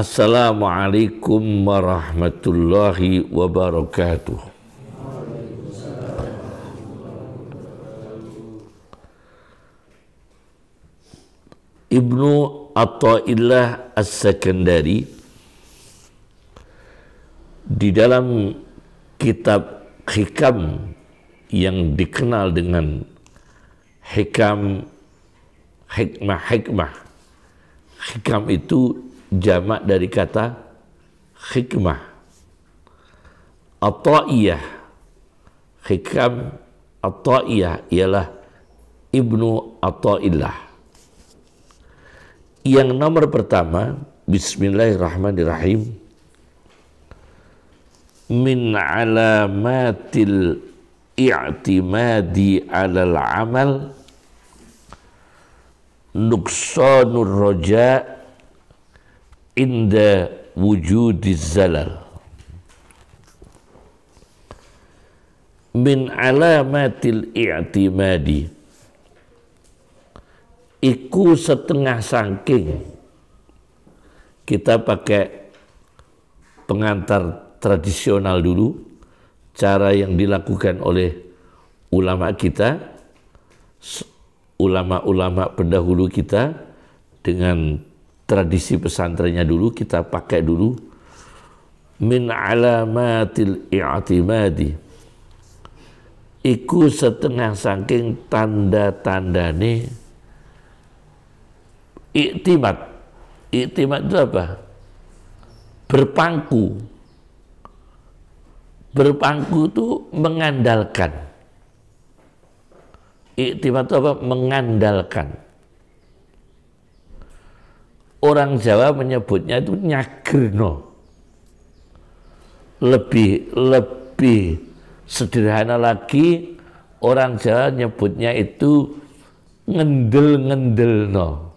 Assalamualaikum warahmatullahi wabarakatuh. Ibnu Athaillah As-Sakandari di dalam kitab Hikam yang dikenal dengan Hikam, hikmah. Hikam itu jamak dari kata hikmah. Athaiyah, Hikam Athaiyah ialah Ibnu Athaillah. Yang nomor pertama, Bismillahirrahmanirrahim. Min alamatil i'timadi alal amal nuqsanur roja inda wujudiz zalal. Min alamatil i'timadi, iku setengah sangking. Kita pakai pengantar tradisional dulu, cara yang dilakukan oleh ulama kita, ulama-ulama pendahulu kita, dengan tradisi pesantrennya dulu, kita pakai dulu. Min alamatil i'timadi, iku setengah saking tanda-tandane iktimad. Iktimad itu apa? Berpangku. Berpangku itu mengandalkan. Iktimad itu apa? Mengandalkan. Orang Jawa menyebutnya itu nyagrno. Lebih sederhana lagi, orang Jawa nyebutnya itu ngendel-ngendelno.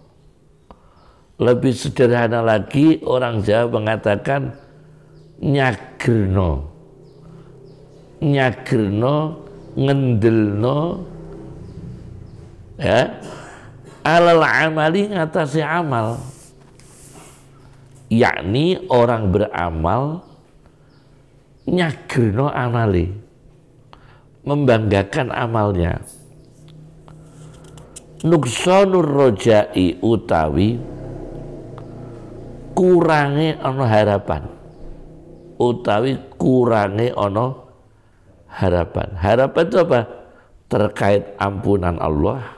Lebih sederhana lagi, orang Jawa mengatakan nyagrno. Nyagrno, ngendelno, ya, alal amali, ngatasi amal. Yakni orang beramal nyagrno amali, membanggakan amalnya. Nuqsanur rojai utawi kurange ono harapan, utawi kurange ono harapan. Harapan itu apa? Terkait ampunan Allah,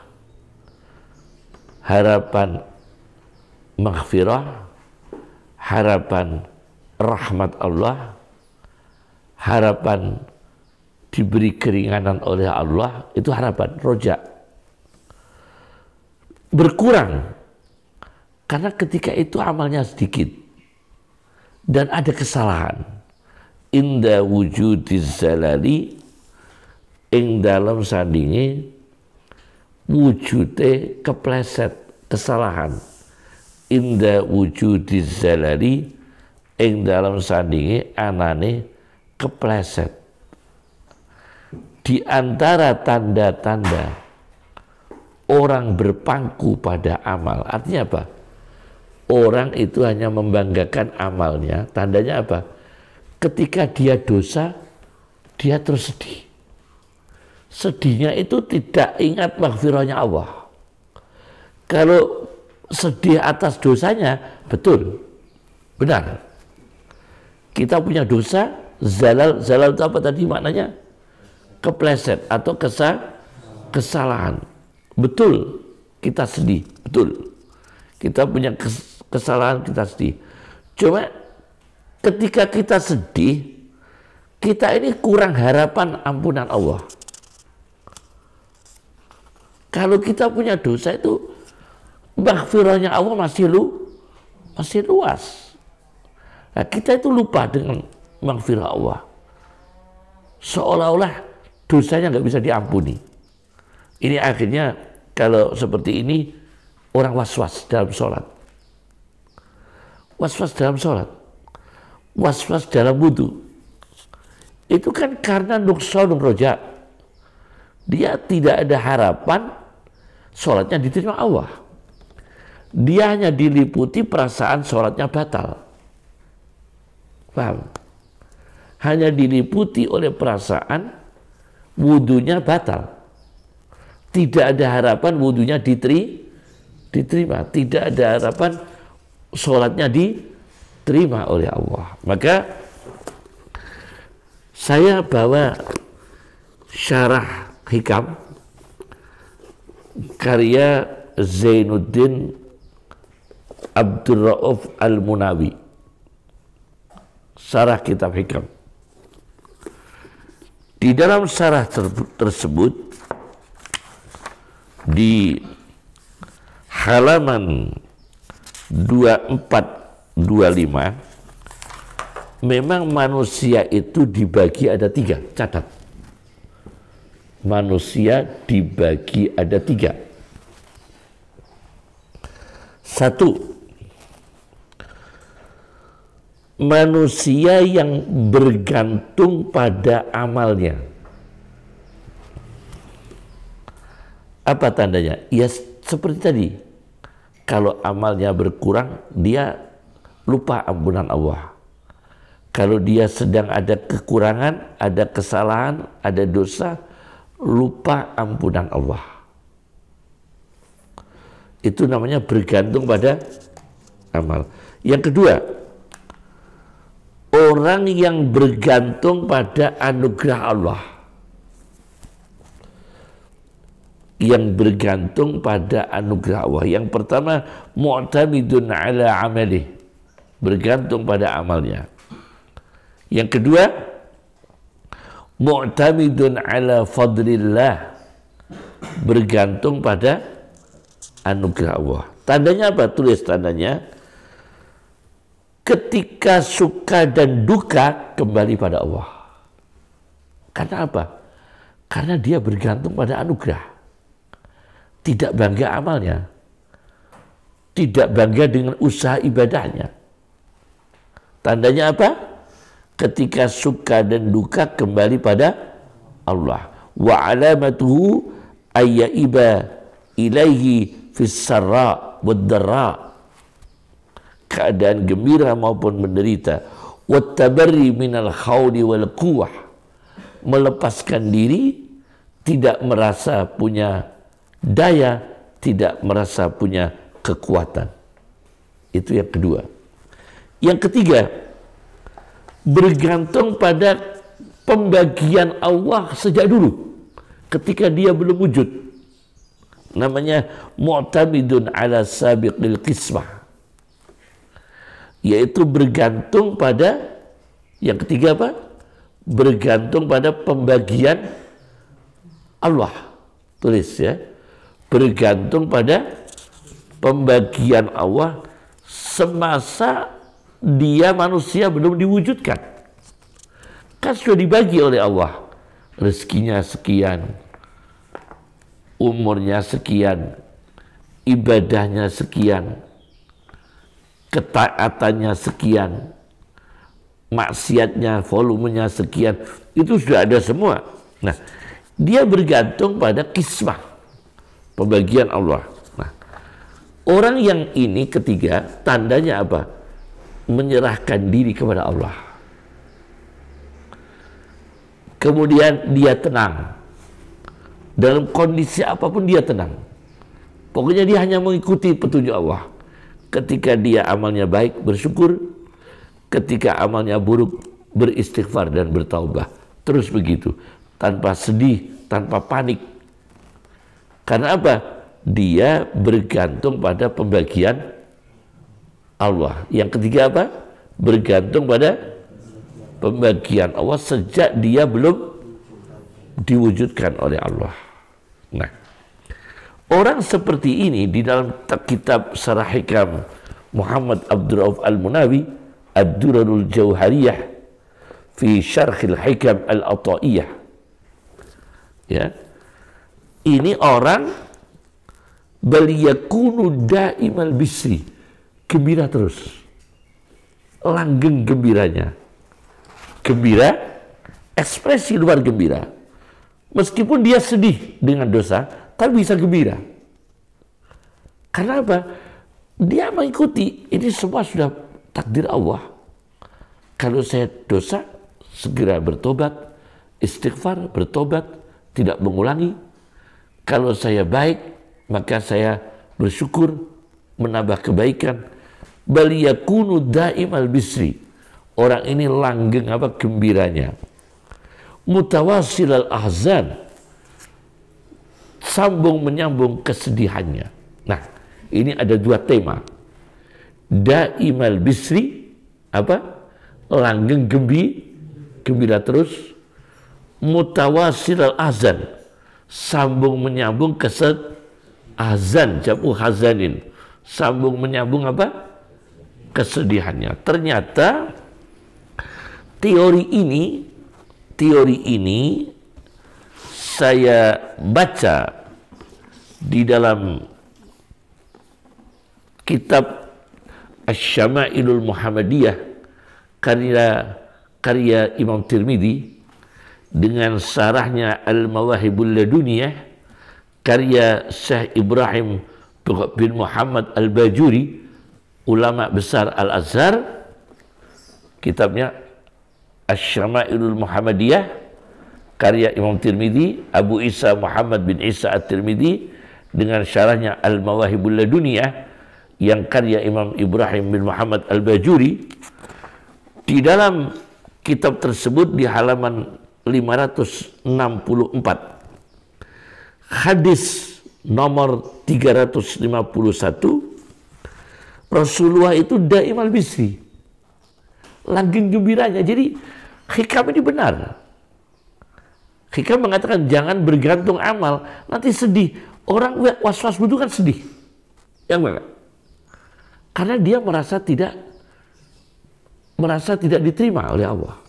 harapan maghfirah, harapan rahmat Allah, harapan diberi keringanan oleh Allah. Itu harapan, roja. Berkurang karena ketika itu amalnya sedikit dan ada kesalahan. Inda wujudiz zalali, ing dalam sandingi wujude kepleset, kesalahan. Inda wujudiz zalali, ing dalam sandingi anane kepleset. Di antara tanda-tanda orang berpangku pada amal, artinya apa? Orang itu hanya membanggakan amalnya. Tandanya apa? Ketika dia dosa, dia terus sedih. Sedihnya itu tidak ingat maghfirahnya Allah. Kalau sedih atas dosanya, betul, benar. Kita punya dosa, zalal itu apa tadi maknanya? Kepleset atau kesalahan. Betul, kita sedih, betul. Kita punya kesalahan, kita sedih. Cuma ketika kita sedih, kita ini kurang harapan ampunan Allah. Kalau kita punya dosa itu, maghfirahnya Allah masih luas. Nah, kita itu lupa dengan maghfirah Allah. Seolah-olah dosanya nggak bisa diampuni. Ini akhirnya kalau seperti ini, orang was-was dalam sholat. Was-was dalam sholat. Was-was dalam wudu. Itu kan karena nuqsanur roja. Dia tidak ada harapan sholatnya diterima Allah. Dia hanya diliputi perasaan sholatnya batal. Paham? Hanya diliputi oleh perasaan, wudunya batal. Tidak ada harapan wudunya diterima. Tidak ada harapan sholatnya diterima oleh Allah. Maka saya bawa syarah hikam karya Zainuddin Abdul Rauf Al-Munawi, syarah kitab hikam. Di dalam syarah tersebut di halaman 2425 memang manusia itu dibagi ada 3. Catat, manusia dibagi ada 3. 1, manusia yang bergantung pada amalnya. Apa tandanya? Ya seperti tadi, kalau amalnya berkurang, dia lupa ampunan Allah. Kalau dia sedang ada kekurangan, ada kesalahan, ada dosa, lupa ampunan Allah. Itu namanya bergantung pada amal. Yang kedua, orang yang bergantung pada anugerah Allah. Yang bergantung pada anugerah Allah. Yang pertama, mu'tamidun ala amalih, bergantung pada amalnya. Yang kedua, mu'tamidun ala fadlillah, bergantung pada anugerah Allah. Tandanya apa? Tulis tandanya. Ketika suka dan duka kembali pada Allah. Karena apa? Karena dia bergantung pada anugerah. Tidak bangga amalnya, tidak bangga dengan usaha ibadahnya. Tandanya apa? Ketika suka dan duka kembali pada Allah. Wa alamatuhu ayyaiba ilaihi fis sarra wad darra, keadaan gembira maupun menderita. Wat tabarri minal khawli wal quwwah, melepaskan diri, tidak merasa punya daya, tidak merasa punya kekuatan. Itu yang kedua. Yang ketiga, bergantung pada pembagian Allah sejak dulu, ketika dia belum wujud. Namanya mu'tamidun ala sabiqil qismah, yaitu bergantung pada, yang ketiga apa? Bergantung pada pembagian Allah. Tulis ya, bergantung pada pembagian Allah semasa dia manusia belum diwujudkan. Kan sudah dibagi oleh Allah, rezekinya sekian, umurnya sekian, ibadahnya sekian, ketaatannya sekian, maksiatnya volumenya sekian, itu sudah ada semua. Nah, dia bergantung pada kismah, pembagian Allah. Nah, orang yang ini ketiga, tandanya apa? Menyerahkan diri kepada Allah. Kemudian dia tenang. Dalam kondisi apapun dia tenang. Pokoknya dia hanya mengikuti petunjuk Allah. Ketika dia amalnya baik, bersyukur. Ketika amalnya buruk, beristighfar dan bertaubah. Terus begitu. Tanpa sedih, tanpa panik. Karena apa? Dia bergantung pada pembagian Allah. Yang ketiga apa? Bergantung pada pembagian Allah sejak dia belum diwujudkan oleh Allah. Nah, orang seperti ini di dalam kitab Syarah Hikam Muhammad Abdul Rauf Al-Munawi, Ad-Durarul Jauhariyah fi Syarhil Hikam Al-Ata'iyah. Ya. Ini orang bal yakunu daimal bisri, gembira terus, langgeng gembiranya, gembira, ekspresi luar gembira, meskipun dia sedih dengan dosa, tapi bisa gembira. Karena apa? Dia mengikuti, ini semua sudah takdir Allah. Kalau saya dosa, segera bertobat, istighfar, bertobat, tidak mengulangi. Kalau saya baik, maka saya bersyukur, menambah kebaikan. Bal yakunu daimal bisri. Orang ini langgeng gembiranya. Mutawasil al-ahzan. Sambung menyambung kesedihannya. Nah, ini ada dua tema. Daimal bisri, langgeng gembira terus. Mutawasil al-ahzan. Sambung menyambung ahzan, jamu hazanin. Sambung menyambung kesedihannya. Ternyata teori ini saya baca di dalam kitab Asy-Syama'ilul Muhammadiyah karya Imam Tirmidzi dengan sarahnya Al-Mawahibul Laduniyah karya Syekh Ibrahim bin Muhammad Al-Bajuri, ulama besar Al-Azhar. Kitabnya Asy-Syama'ilul Muhammadiyah karya Imam Tirmidzi, Abu Isa Muhammad bin Isa At-Tirmidzi, dengan syarahnya Al-Mawahibul Laduniyah yang karya Imam Ibrahim bin Muhammad Al-Bajuri. Di dalam kitab tersebut di halaman 564, hadis nomor 351, Rasulullah itu daimal bisri, langgeng gembiranya. Jadi hikam ini benar. Hikam mengatakan jangan bergantung amal, nanti sedih. Orang was-was itu kan sedih, yang mana? Karena dia merasa tidak diterima oleh Allah.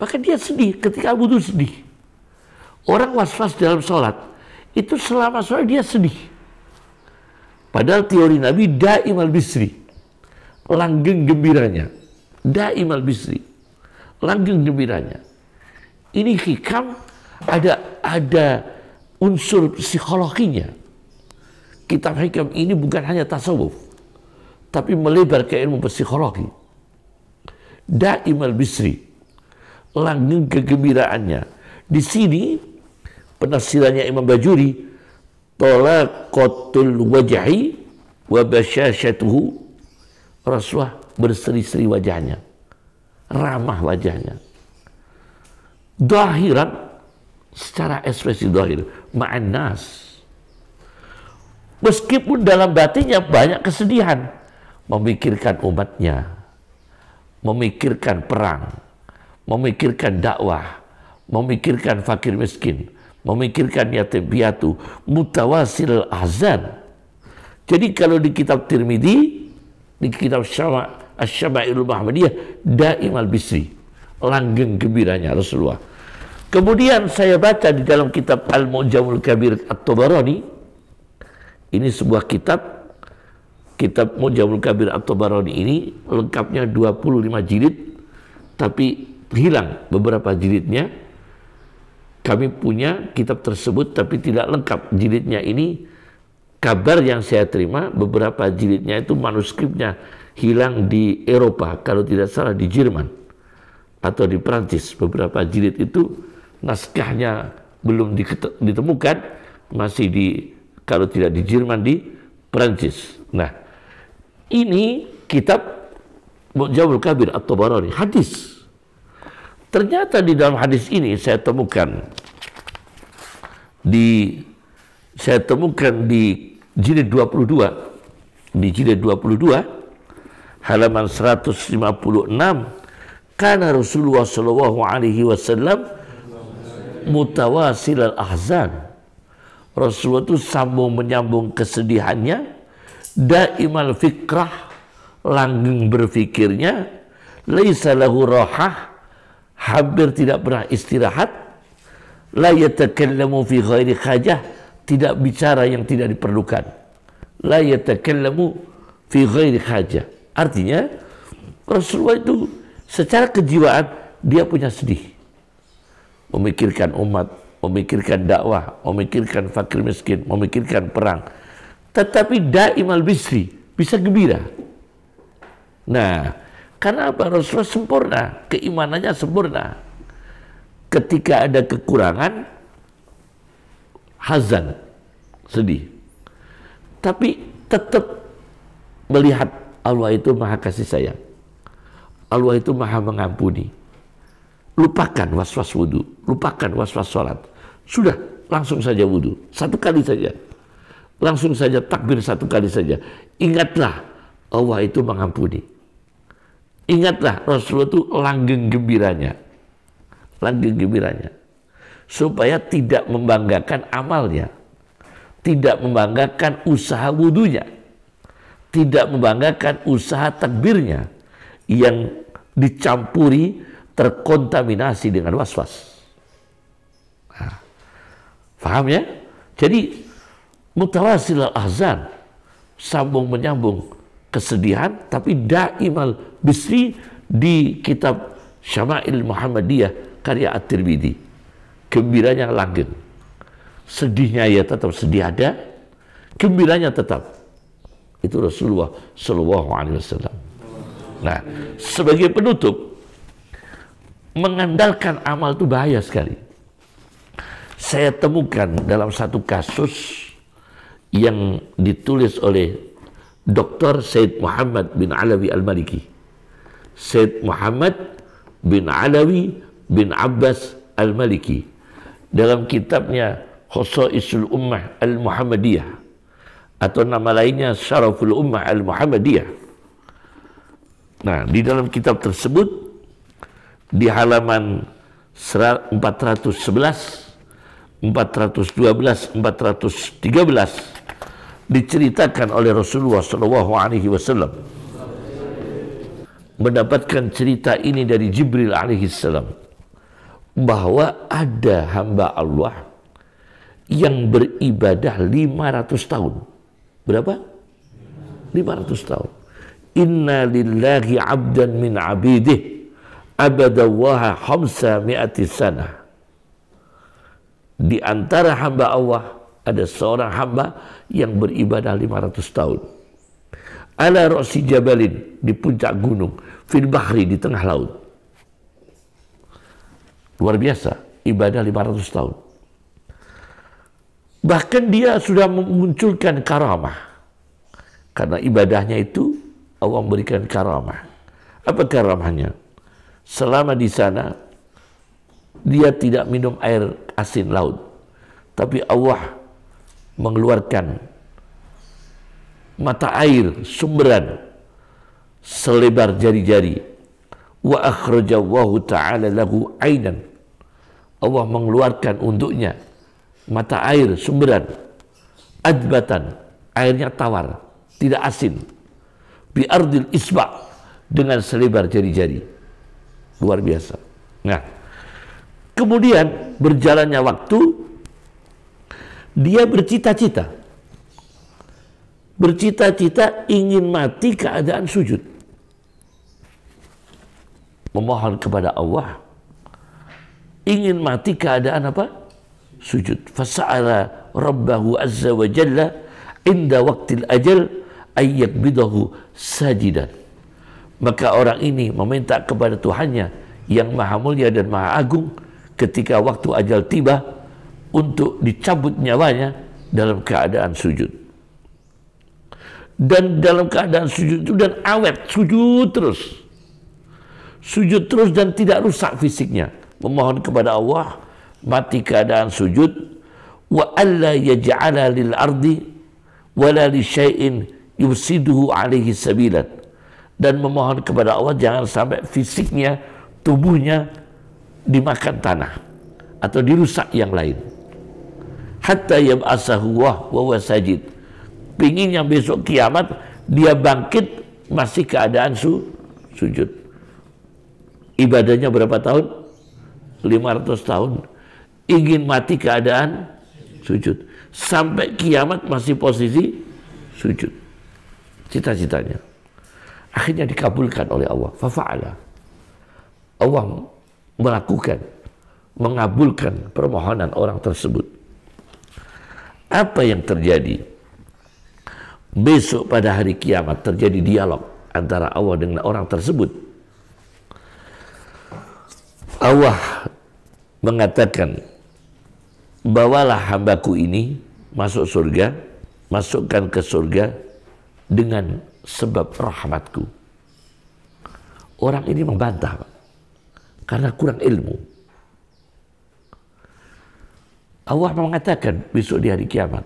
Maka dia sedih, ketika wudu sedih. Orang was-was dalam sholat, itu selama sholat dia sedih. Padahal teori Nabi daimal bisri, langgeng gembiranya. Daimal bisri, langgeng gembiranya. Ini hikam, ada unsur psikologinya. Kitab hikam ini bukan hanya tasawuf, tapi melebar ke ilmu psikologi. Daimal bisri, langgeng kegembiraannya. Di sini penafsirannya Imam Bajuri, talaqatul wajhi wa basyashatuhu. Rasulullah berseri-seri wajahnya, ramah wajahnya. Zahiran, secara ekspresi zahir, ma'an nas. Meskipun dalam batinnya banyak kesedihan, memikirkan umatnya, memikirkan perang, memikirkan dakwah, memikirkan fakir miskin, memikirkan yatim piatu, mutawasil ahzan. Jadi kalau di kitab Tirmidzi, di kitab Asy-Syama'ilul Muhammadiyah, daimal bisri, langgeng gembiranya Rasulullah. Kemudian saya baca di dalam kitab Al-Mu'jamul Kabir At-Tabarani. Ini sebuah kitab Mu'jamul Kabir At-Tabarani ini lengkapnya 25 jilid, tapi hilang beberapa jilidnya. Kami punya kitab tersebut tapi tidak lengkap jilidnya ini. Kabar yang saya terima, beberapa jilidnya itu manuskripnya hilang di Eropa, kalau tidak salah di Jerman atau di Prancis. Beberapa jilid itu naskahnya belum ditemukan, masih kalau tidak di Jerman, di Prancis. Nah, ini kitab Mu'jamul Kabir At-Tabarani, hadis. Ternyata di dalam hadis ini saya temukan di jilid 22, halaman 156, karena Rasulullah Shallallahu Alaihi Wasallam mutawasil al-ahzan. Rasulullah itu sambung menyambung kesedihannya, daimal fikrah, langgeng berfikirnya, laisa lahu rahah, hampir tidak pernah istirahat, la yatakallamu fi ghairi hajah, tidak bicara yang tidak diperlukan. La yatakallamu fi ghairi hajah. Artinya Rasulullah itu secara kejiwaan dia punya sedih. Memikirkan umat, memikirkan dakwah, memikirkan fakir miskin, memikirkan perang. Tetapi daimal bisri, bisa gembira. Nah, Karena apa? Rasulullah sempurna, keimanannya sempurna. Ketika ada kekurangan, hazan, sedih. Tapi tetap melihat Allah itu maha kasih sayang. Allah itu maha mengampuni. Lupakan was-was wudhu, lupakan was-was sholat. Sudah, langsung saja wudhu, satu kali saja. Langsung saja takbir satu kali saja. Ingatlah, Allah itu mengampuni. Ingatlah, Rasulullah itu langgeng gembiranya. Langgeng gembiranya. Supaya tidak membanggakan amalnya. Tidak membanggakan usaha wudhunya. Tidak membanggakan usaha takbirnya. Yang dicampuri, terkontaminasi dengan was-was. Nah, paham ya? Jadi mutawasil al-ahzan, sambung menyambung kesedihan, tapi daimal bisri di kitab Syama'il Muhammadiyah karya At-Tirmidzi. Gembiranya langgeng. Sedihnya ya tetap sedih ada, gembiranya tetap. Itu Rasulullah Shallallahu Alaihi Wasallam. Nah, sebagai penutup, mengandalkan amal itu bahaya sekali. Saya temukan dalam satu kasus yang ditulis oleh Dr. Said Muhammad bin Alawi Al-Maliki. Said Muhammad bin Alawi bin Abbas Al-Maliki dalam kitabnya Khosaisul Ummah Al-Muhammadiyah, atau nama lainnya Syaraful Ummah Al-Muhammadiyah. Nah, di dalam kitab tersebut di halaman 411, 412, 413 diceritakan oleh Rasulullah SAW mendapatkan cerita ini dari Jibril alaihissalam bahwa ada hamba Allah yang beribadah 500 tahun. Berapa? 500 tahun. Inna lillahi abdan min abidih abadallaha khamsa mi'ati sanah. Di antara hamba Allah ada seorang hamba yang beribadah 500 tahun. Ala ra'si jabalin, di puncak gunung, fil bahri, di tengah laut. Luar biasa, ibadah 500 tahun. Bahkan dia sudah memunculkan karamah. Karena ibadahnya itu Allah memberikan karamah. Apa karamahnya? Selama di sana dia tidak minum air asin laut, tapi Allah mengeluarkan mata air sumberan selebar jari-jari. Wa akhrajallahu ta'ala lahu ainan. Allah mengeluarkan untuknya mata air sumberan adbatan, airnya tawar, tidak asin, bi ardil isba', dengan selebar jari-jari. Luar biasa. Nah, kemudian berjalannya waktu, dia bercita-cita ingin mati keadaan sujud, memohon kepada Allah, ingin mati keadaan apa? Sujud. Fasa'ala rabbahu azza wa jalla inda waqtil ajal ayyakbidahu sajidan. Maka orang ini meminta kepada Tuhannya yang maha mulia dan maha agung ketika waktu ajal tiba untuk dicabut nyawanya dalam keadaan sujud. Dan dalam keadaan sujud itu, dan awet, sujud terus. Sujud terus dan tidak rusak fisiknya. Memohon kepada Allah, mati keadaan sujud. Wa alla yaj'ala lil ardi wala li syai'in yusiduhu alaihi sabilan. Dan memohon kepada Allah jangan sampai fisiknya, tubuhnya dimakan tanah atau dirusak yang lain. Hatta yab'asahu wa huwa sajid. Pinginnya besok kiamat dia bangkit masih keadaan sujud. Ibadahnya berapa tahun? 500 tahun. Ingin mati keadaan sujud. Sampai kiamat masih posisi sujud. Cita-citanya. Akhirnya dikabulkan oleh Allah. Fafa'ala. Allah mengabulkan permohonan orang tersebut. Apa yang terjadi? Besok pada hari kiamat terjadi dialog antara Allah dengan orang tersebut. Allah mengatakan, bawalah hambaku ini masuk surga, masukkan ke surga dengan sebab rahmatku. Orang ini membantah, Pak, karena kurang ilmu. Allah mengatakan besok di hari kiamat,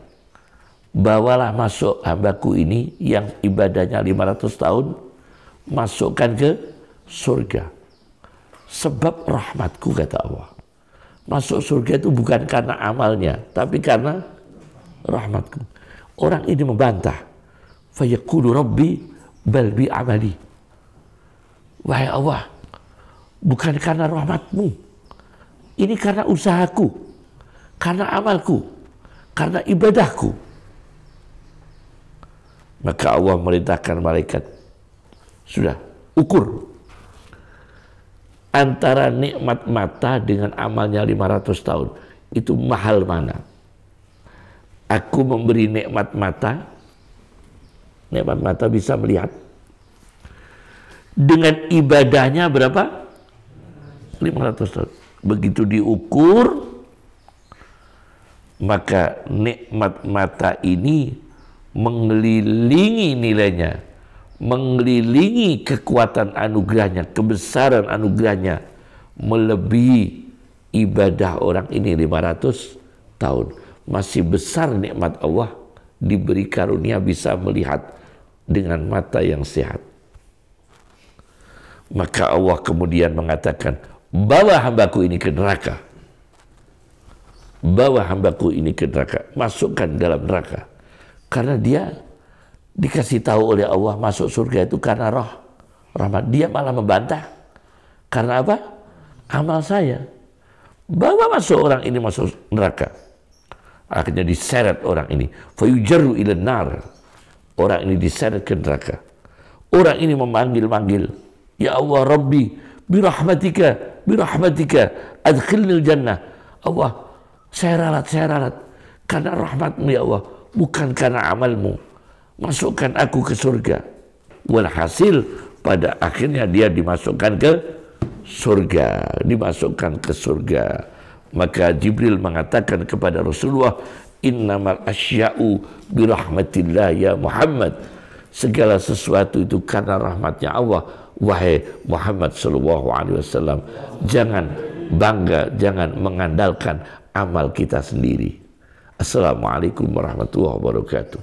bawalah masuk hambaku ini yang ibadahnya 500 tahun, masukkan ke surga. Sebab rahmatku, kata Allah. Masuk surga itu bukan karena amalnya, tapi karena rahmatku. Orang ini membantah. Fayaqulu Rabbi bal bi amali. Wahai Allah, bukan karena rahmatmu. Ini karena usahaku, karena amalku, karena ibadahku. Maka Allah merintahkan malaikat, sudah, ukur antara nikmat mata dengan amalnya 500 tahun. Itu mahal mana? Aku memberi nikmat mata bisa melihat. Dengan ibadahnya berapa? 500 tahun. Begitu diukur, maka nikmat mata ini mengelilingi nilainya, mengelilingi kekuatan anugerahnya, kebesaran anugerahnya, melebihi ibadah orang ini 500 tahun. Masih besar nikmat Allah, diberi karunia bisa melihat dengan mata yang sehat. Maka Allah kemudian mengatakan, bawa hambaku ini ke neraka. Bawa hambaku ini ke neraka, masukkan dalam neraka. Karena dia dikasih tahu oleh Allah masuk surga itu karena rahmat. Dia malah membantah. Karena apa? Amal saya. Bawa masuk orang ini masuk neraka. Akhirnya diseret orang ini. Fayujarru ilan nar. Orang ini diseret ke neraka. Orang ini memanggil-manggil, ya Allah Rabbi, birahmatika, adkhilnil jannah. Allah, saya ralat. Karena rahmatmu ya Allah, bukan karena amalmu. Masukkan aku ke surga. Walhasil pada akhirnya dia dimasukkan ke surga. Maka Jibril mengatakan kepada Rasulullah, innamal asya'u birahmatillah ya Muhammad. Segala sesuatu itu karena rahmatnya Allah. Wahai Muhammad sallallahu alaihi wasallam, jangan bangga, jangan mengandalkan amal kita sendiri. Assalamualaikum warahmatullahi wabarakatuh.